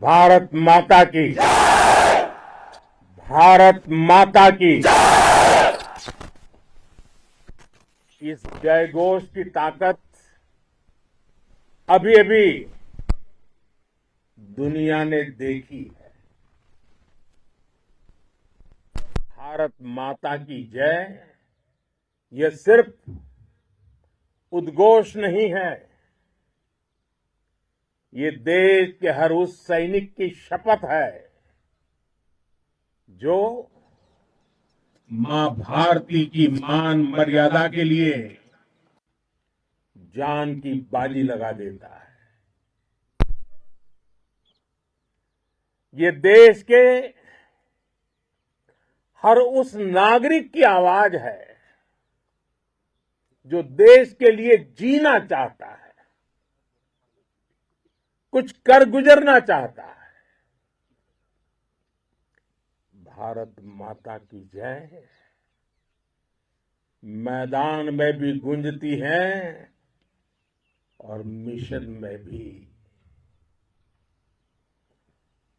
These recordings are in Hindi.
भारत माता की, भारत माता की। इस जयघोष की ताकत अभी अभी दुनिया ने देखी है। भारत माता की जय यह सिर्फ उद्घोष नहीं है, ये देश के हर उस सैनिक की शपथ है जो मां भारती की मान मर्यादा के लिए जान की बाजी लगा देता है। ये देश के हर उस नागरिक की आवाज है जो देश के लिए जीना चाहता है, कुछ कर गुजरना चाहता है। भारत माता की जय मैदान में भी गूंजती है और मिशन में भी।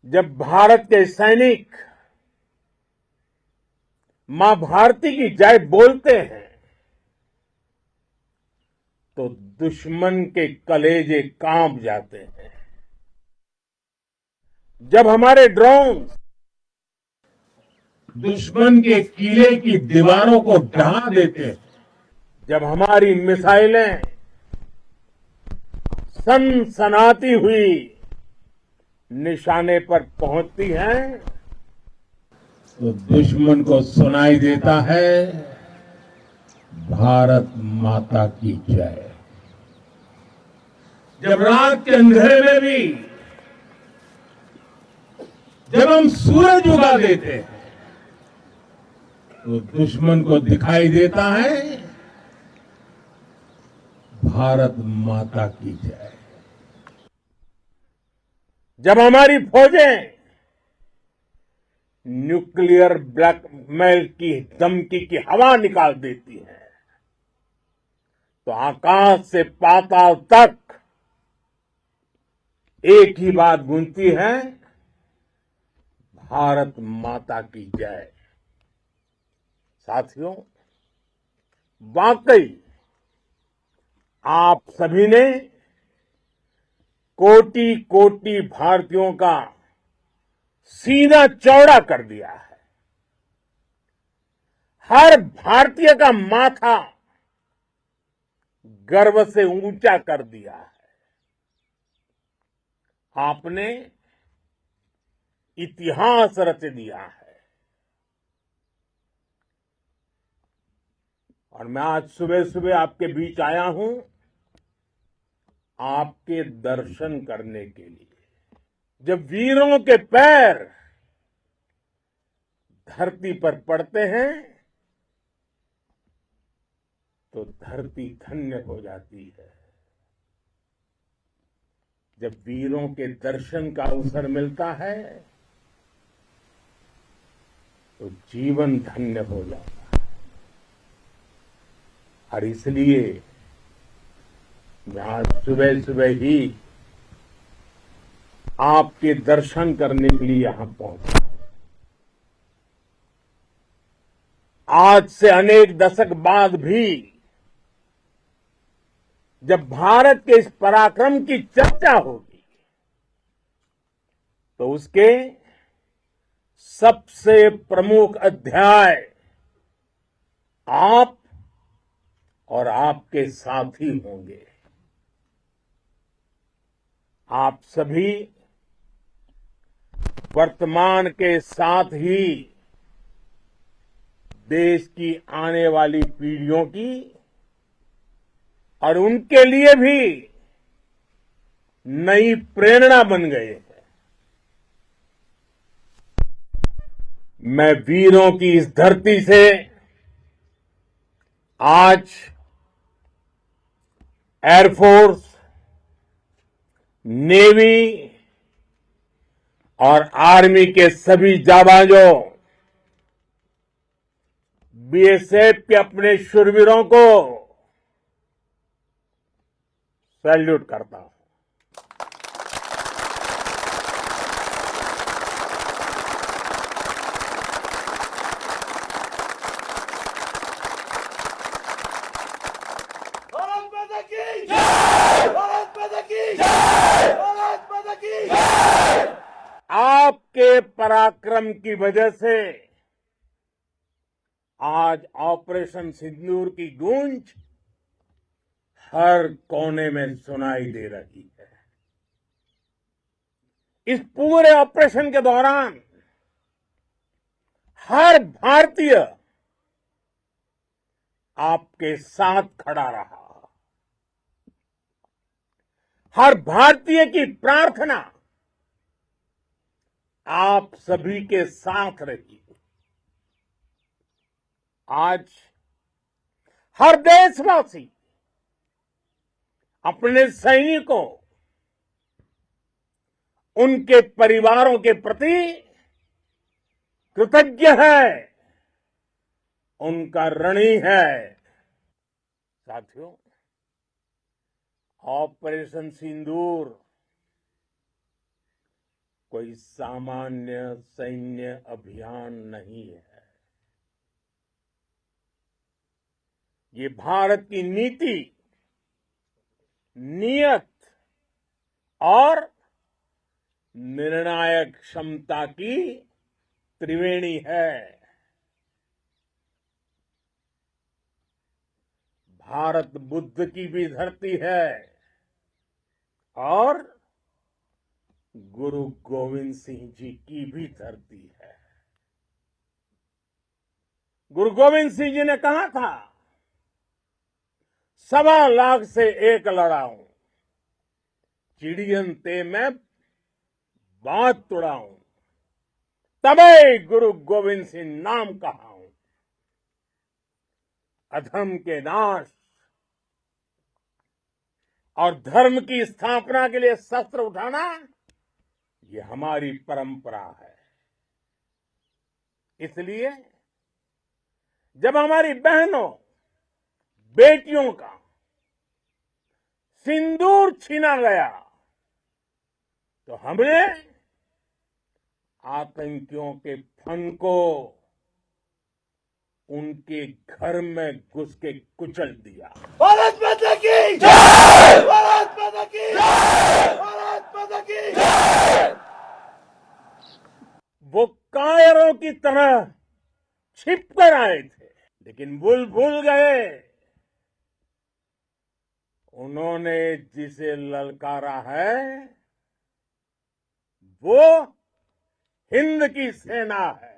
जब भारत के सैनिक मां भारती की जय बोलते हैं तो दुश्मन के कलेजे कांप जाते हैं। जब हमारे ड्रोन दुश्मन के किले की दीवारों को ढहा देते हैं, जब हमारी मिसाइलें सनसनाती हुई निशाने पर पहुंचती हैं तो दुश्मन को सुनाई देता है भारत माता की जय। जब रात के अंधेरे में भी जब हम सूरज उगा देते हैं तो दुश्मन को दिखाई देता है भारत माता की जय। जब हमारी फौजें न्यूक्लियर ब्लैकमेल की धमकी की हवा निकाल देती हैं तो आकाश से पाताल तक एक ही बात गूंजती है, भारत माता की जय। साथियों, वाकई आप सभी ने कोटि कोटि भारतीयों का सीना चौड़ा कर दिया है। हर भारतीय का माथा गर्व से ऊंचा कर दिया है। आपने इतिहास रच दिया है। और मैं आज सुबह सुबह आपके बीच आया हूं आपके दर्शन करने के लिए। जब वीरों के पैर धरती पर पड़ते हैं तो धरती धन्य हो जाती है। जब वीरों के दर्शन का अवसर मिलता है तो जीवन धन्य हो जाता है। और इसलिए मैं आज सुबह सुबह ही आपके दर्शन करने के लिए यहां पहुंचा। आज से अनेक दशक बाद भी जब भारत के इस पराक्रम की चर्चा होगी तो उसके सबसे प्रमुख अध्याय आप और आपके साथी होंगे। आप सभी वर्तमान के साथ ही देश की आने वाली पीढ़ियों की और उनके लिए भी नई प्रेरणा बन गए हैं। मैं वीरों की इस धरती से आज एयरफोर्स, नेवी और आर्मी के सभी जाबाजों, बीएसएफ के अपने शूरवीरों को सैल्यूट करता हूं। आपके पराक्रम की वजह से आज ऑपरेशन सिंदूर की गूंज हर कोने में सुनाई दे रही है। इस पूरे ऑपरेशन के दौरान हर भारतीय आपके साथ खड़ा रहा। हर भारतीय की प्रार्थना आप सभी के साथ रही। आज हर देशवासी अपने सैनिकों, उनके परिवारों के प्रति कृतज्ञ है, उनका ऋणी है। साथियों, ऑपरेशन सिंदूर कोई सामान्य सैन्य अभियान नहीं है। ये भारत की नीति, नियत और निर्णायक क्षमता की त्रिवेणी है। भारत बुद्ध की भी धरती है और गुरु गोविंद सिंह जी की भी धरती है। गुरु गोविंद सिंह जी ने कहा था, 1.25 से एक लड़ाऊं, चिड़ियन ते मैं बात तुड़ाऊं, तबे गुरु गोविंद सिंह नाम कहाऊं। अधर्म के नाश और धर्म की स्थापना के लिए शस्त्र उठाना, ये हमारी परंपरा है। इसलिए जब हमारी बहनों, बेटियों का सिंदूर छीना गया, तो हमने आतंकियों के फन को उनके घर में घुस के कुचल दिया। भारत माता की जय! भारत माता की जय! भारत माता की जय! वो कायरों की तरह छिप कर आए थे, लेकिन भूल गए उन्होंने जिसे ललकारा है वो हिंद की सेना है।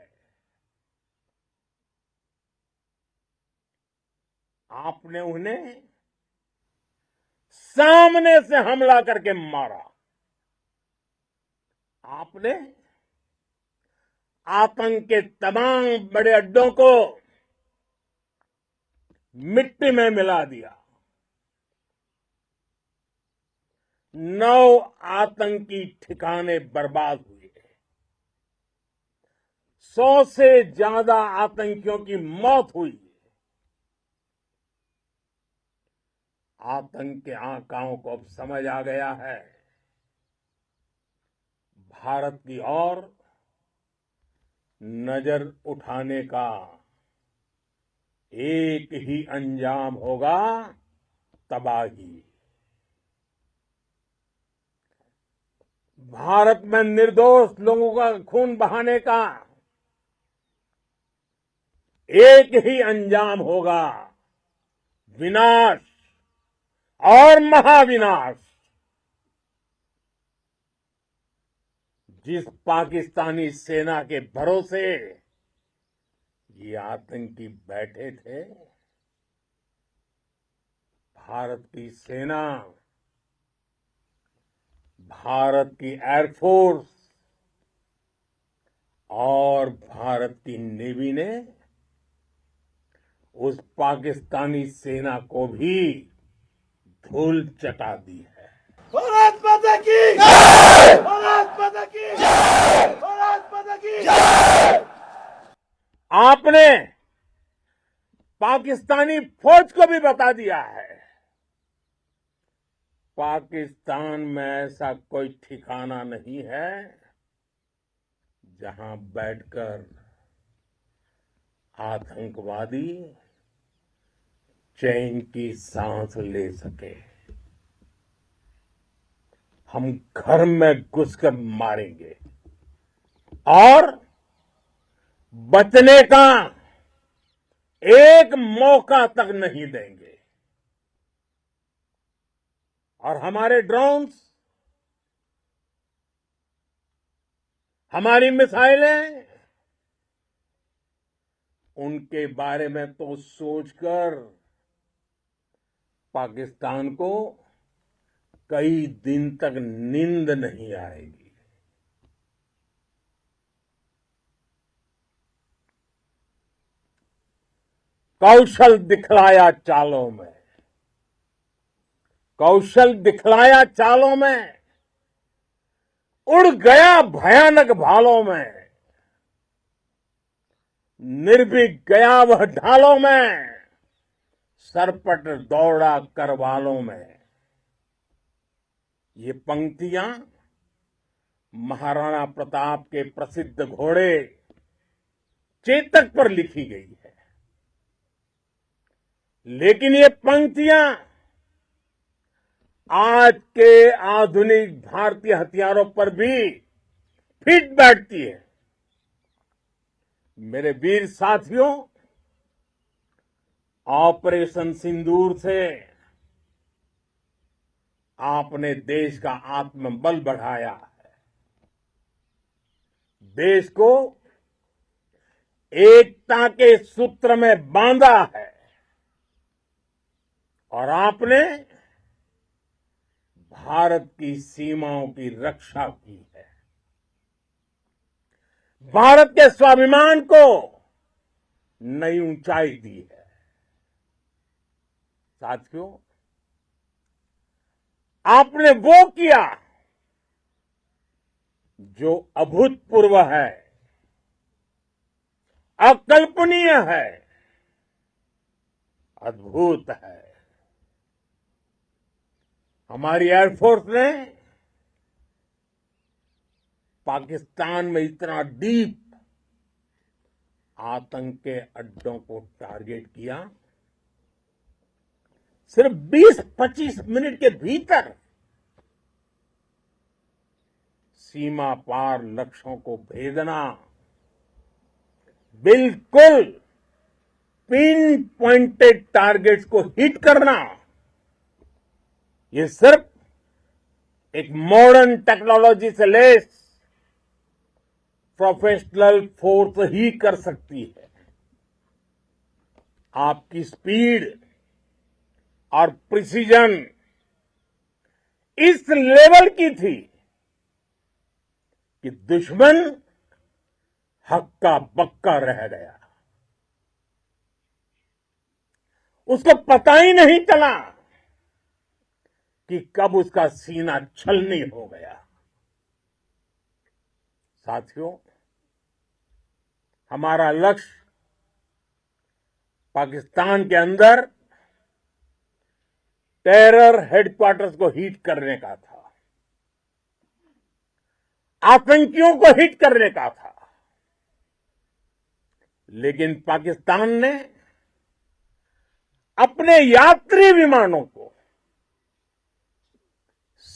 आपने उन्हें सामने से हमला करके मारा। आपने आतंक के तमाम बड़े अड्डों को मिट्टी में मिला दिया। 9 आतंकी ठिकाने बर्बाद हुए। 100 से ज्यादा आतंकियों की मौत हुई। आतंक के आकाओं को अब समझ आ गया है, भारत की ओर नजर उठाने का एक ही अंजाम होगा, तबाही। भारत में निर्दोष लोगों का खून बहाने का एक ही अंजाम होगा, विनाश और महाविनाश। जिस पाकिस्तानी सेना के भरोसे ये आतंकी बैठे थे, भारत की सेना, भारत की एयरफोर्स और भारत की नेवी ने उस पाकिस्तानी सेना को भी धूल चटा दी है। भारत माता की जय! भारत माता की जय! भारत माता की जय! आपने पाकिस्तानी फौज को भी बता दिया है, पाकिस्तान में ऐसा कोई ठिकाना नहीं है जहां बैठकर आतंकवादी चैन की सांस ले सके। हम घर में घुसकर मारेंगे, और बचने का एक मौका तक नहीं देंगे। और हमारे ड्रोन्स, हमारी मिसाइलें, उनके बारे में तो सोचकर पाकिस्तान को कई दिन तक नींद नहीं आएगी। कौशल दिखलाया चालों में, कौशल दिखलाया चालों में, उड़ गया भयानक भालों में, निर्भीक गया वह ढालों में, सरपट दौड़ा करवालों में। ये पंक्तियां महाराणा प्रताप के प्रसिद्ध घोड़े चेतक पर लिखी गई है। लेकिन ये पंक्तियां आज के आधुनिक भारतीय हथियारों पर भी फिट बैठती है। मेरे वीर साथियों, ऑपरेशन सिंदूर से आपने देश का आत्मबल बढ़ाया है, देश को एकता के सूत्र में बांधा है और आपने भारत की सीमाओं की रक्षा की है। भारत के स्वाभिमान को नई ऊंचाई दी है। साथियों, आपने वो किया जो अभूतपूर्व है, अकल्पनीय है, अद्भुत है। हमारी एयरफोर्स ने पाकिस्तान में इतना डीप आतंक के अड्डों को टारगेट किया, सिर्फ 20-25 मिनट के भीतर सीमा पार लक्ष्यों को भेदना, बिल्कुल पिन पॉइंटेड टारगेट्स को हिट करना, ये सिर्फ एक मॉडर्न टेक्नोलॉजी से लेस प्रोफेशनल फोर्स ही कर सकती है। आपकी स्पीड और प्रिसीजन इस लेवल की थी कि दुश्मन हक्का बक्का रह गया। उसको पता ही नहीं चला कि कब उसका सीना छलनी हो गया। साथियों, हमारा लक्ष्य पाकिस्तान के अंदर टेरर हेडक्वार्टर्स को हिट करने का था, आतंकियों को हिट करने का था। लेकिन पाकिस्तान ने अपने यात्री विमानों को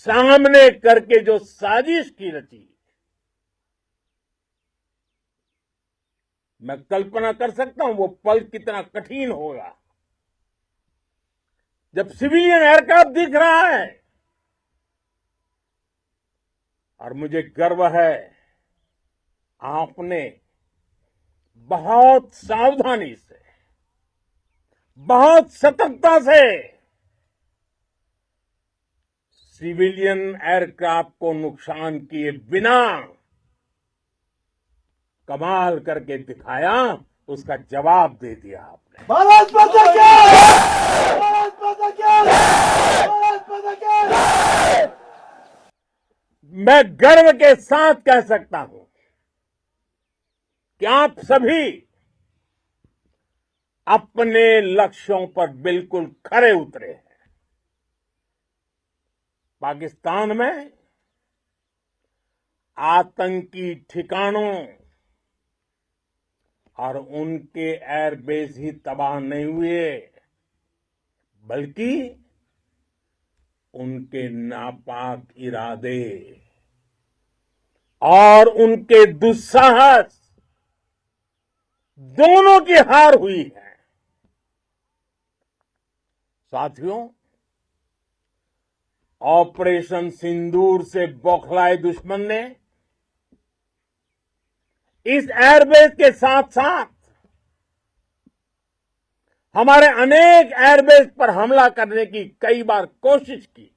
सामने करके जो साजिश की रची, मैं कल्पना कर सकता हूं वो पल कितना कठिन होगा जब सिविलियन एयरक्राफ्ट दिख रहा है। और मुझे गर्व है, आपने बहुत सावधानी से, बहुत सतर्कता से सिविलियन एयरक्राफ्ट को नुकसान किए बिना कमाल करके दिखाया, उसका जवाब दे दिया आपने। भारत माता की! भारत माता की! भारत माता की! मैं गर्व के साथ कह सकता हूं कि आप सभी अपने लक्ष्यों पर बिल्कुल खरे उतरे हैं। पाकिस्तान में आतंकी ठिकानों और उनके एयरबेस ही तबाह नहीं हुए, बल्कि उनके नापाक इरादे, और उनके दुस्साहस दोनों की हार हुई है। साथियों, ऑपरेशन सिंदूर से बौखलाए दुश्मन ने इस एयरबेस के साथ साथ हमारे अनेक एयरबेस पर हमला करने की कई बार कोशिश की।